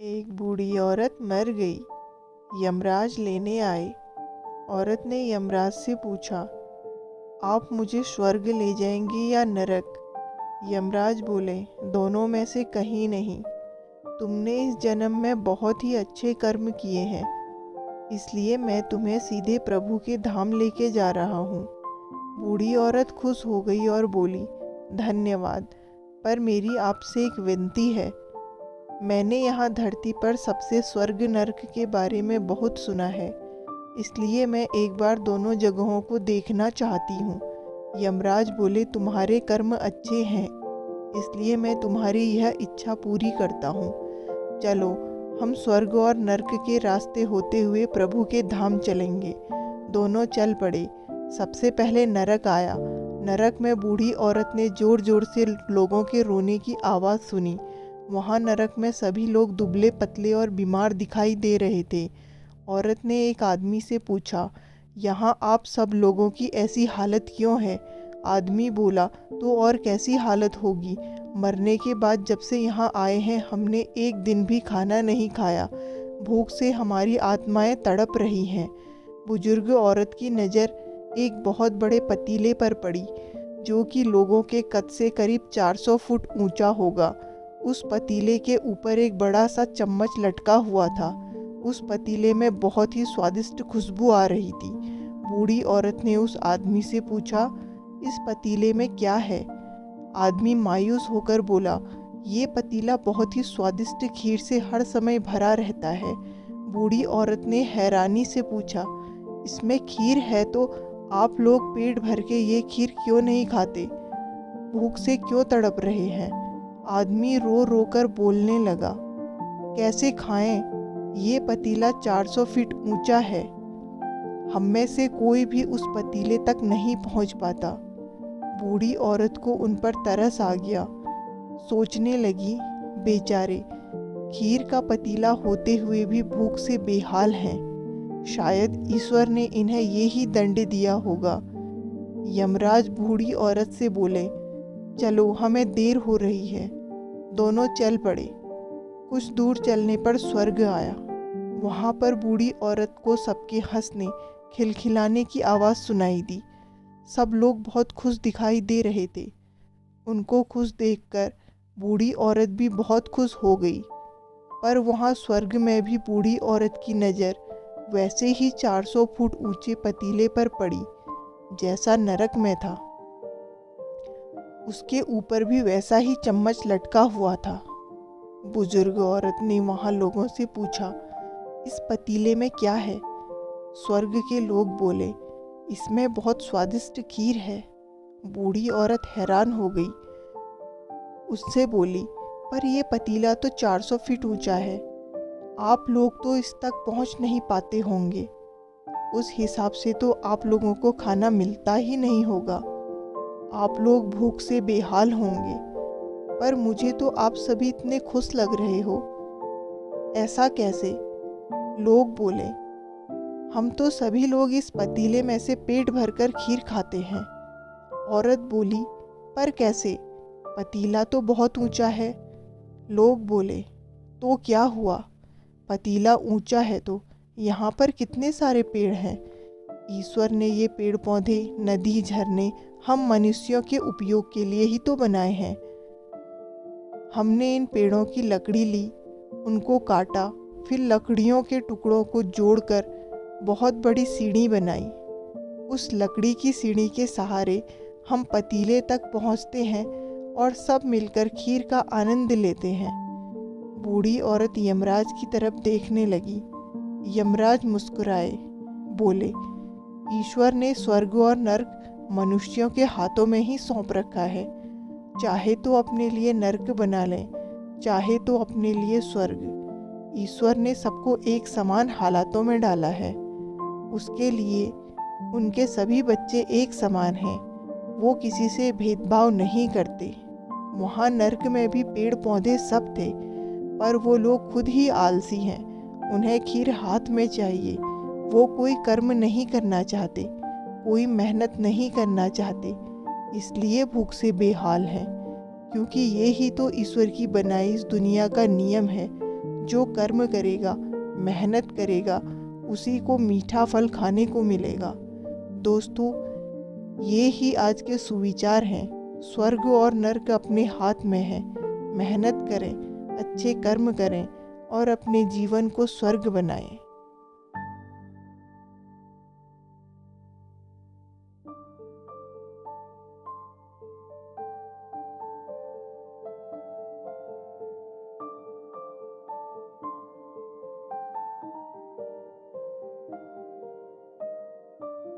एक बूढ़ी औरत मर गई। यमराज लेने आए। औरत ने यमराज से पूछा, आप मुझे स्वर्ग ले जाएंगे या नरक? यमराज बोले, दोनों में से कहीं नहीं। तुमने इस जन्म में बहुत ही अच्छे कर्म किए हैं, इसलिए मैं तुम्हें सीधे प्रभु के धाम लेके जा रहा हूँ। बूढ़ी औरत खुश हो गई और बोली, धन्यवाद, पर मेरी आपसे एक विनती है। मैंने यहाँ धरती पर सबसे स्वर्ग नरक के बारे में बहुत सुना है, इसलिए मैं एक बार दोनों जगहों को देखना चाहती हूँ। यमराज बोले, तुम्हारे कर्म अच्छे हैं, इसलिए मैं तुम्हारी यह इच्छा पूरी करता हूँ। चलो, हम स्वर्ग और नरक के रास्ते होते हुए प्रभु के धाम चलेंगे। दोनों चल पड़े। सबसे पहले नरक आया। नरक में बूढ़ी औरत ने जोर जोर से लोगों के रोने की आवाज़ सुनी। वहाँ नरक में सभी लोग दुबले पतले और बीमार दिखाई दे रहे थे। औरत ने एक आदमी से पूछा, यहाँ आप सब लोगों की ऐसी हालत क्यों है? आदमी बोला, तो और कैसी हालत होगी? मरने के बाद जब से यहाँ आए हैं हमने एक दिन भी खाना नहीं खाया। भूख से हमारी आत्माएं तड़प रही हैं। बुजुर्ग औरत की नज़र एक बहुत बड़े पतीले पर पड़ी, जो कि लोगों के कद से करीब 400 फुट ऊंचा होगा। उस पतीले के ऊपर एक बड़ा सा चम्मच लटका हुआ था। उस पतीले में बहुत ही स्वादिष्ट खुशबू आ रही थी। बूढ़ी औरत ने उस आदमी से पूछा, इस पतीले में क्या है? आदमी मायूस होकर बोला, ये पतीला बहुत ही स्वादिष्ट खीर से हर समय भरा रहता है। बूढ़ी औरत ने हैरानी से पूछा, इसमें खीर है तो आप लोग पेट भर के ये खीर क्यों नहीं खाते? भूख से क्यों तड़प रहे हैं? आदमी रो रो कर बोलने लगा, कैसे खाएं? ये पतीला 400 फीट ऊंचा है। हम में से कोई भी उस पतीले तक नहीं पहुंच पाता। बूढ़ी औरत को उन पर तरस आ गया। सोचने लगी, बेचारे खीर का पतीला होते हुए भी भूख से बेहाल हैं। शायद ईश्वर ने इन्हें यही दंड दिया होगा। यमराज बूढ़ी औरत से बोले, चलो, हमें देर हो रही है। दोनों चल पड़े। कुछ दूर चलने पर स्वर्ग आया। वहाँ पर बूढ़ी औरत को सबके हंसने खिलखिलाने की आवाज़ सुनाई दी। सब लोग बहुत खुश दिखाई दे रहे थे। उनको खुश देखकर बूढ़ी औरत भी बहुत खुश हो गई। पर वहाँ स्वर्ग में भी बूढ़ी औरत की नज़र वैसे ही 400 फुट ऊंचे पतीले पर पड़ी जैसा नरक में था। उसके ऊपर भी वैसा ही चम्मच लटका हुआ था। बुजुर्ग औरत ने वहाँ लोगों से पूछा, इस पतीले में क्या है? स्वर्ग के लोग बोले, इसमें बहुत स्वादिष्ट खीर है। बूढ़ी औरत हैरान हो गई। उससे बोली, पर यह पतीला तो 400 फीट ऊंचा है। आप लोग तो इस तक पहुंच नहीं पाते होंगे। उस हिसाब से तो आप लोगों को खाना मिलता ही नहीं होगा। आप लोग भूख से बेहाल होंगे। पर मुझे तो आप सभी इतने खुश लग रहे हो, ऐसा कैसे? लोग बोले, हम तो सभी लोग इस पतीले में से पेट भरकर खीर खाते हैं। औरत बोली, पर कैसे? पतीला तो बहुत ऊंचा है। लोग बोले, तो क्या हुआ? पतीला ऊंचा है तो यहाँ पर कितने सारे पेड़ हैं। ईश्वर ने ये पेड़ पौधे, नदी, झरने हम मनुष्यों के उपयोग के लिए ही तो बनाए हैं। हमने इन पेड़ों की लकड़ी ली, उनको काटा, फिर लकड़ियों के टुकड़ों को जोड़कर बहुत बड़ी सीढ़ी बनाई। उस लकड़ी की सीढ़ी के सहारे हम पतीले तक पहुंचते हैं और सब मिलकर खीर का आनंद लेते हैं। बूढ़ी औरत यमराज की तरफ देखने लगी। यमराज मुस्कुराए, बोले, ईश्वर ने स्वर्ग और नर्क मनुष्यों के हाथों में ही सौंप रखा है। चाहे तो अपने लिए नर्क बना लें, चाहे तो अपने लिए स्वर्ग। ईश्वर ने सबको एक समान हालातों में डाला है। उसके लिए उनके सभी बच्चे एक समान हैं। वो किसी से भेदभाव नहीं करते। वहाँ नर्क में भी पेड़ पौधे सब थे, पर वो लोग खुद ही आलसी हैं। उन्हें खीर हाथ में चाहिए। वो कोई कर्म नहीं करना चाहते, कोई मेहनत नहीं करना चाहते, इसलिए भूख से बेहाल हैं। क्योंकि ये ही तो ईश्वर की बनाई इस दुनिया का नियम है। जो कर्म करेगा, मेहनत करेगा, उसी को मीठा फल खाने को मिलेगा। दोस्तों, ये ही आज के सुविचार हैं। स्वर्ग और नर्क अपने हाथ में है। मेहनत करें, अच्छे कर्म करें और अपने जीवन को स्वर्ग बनाएं।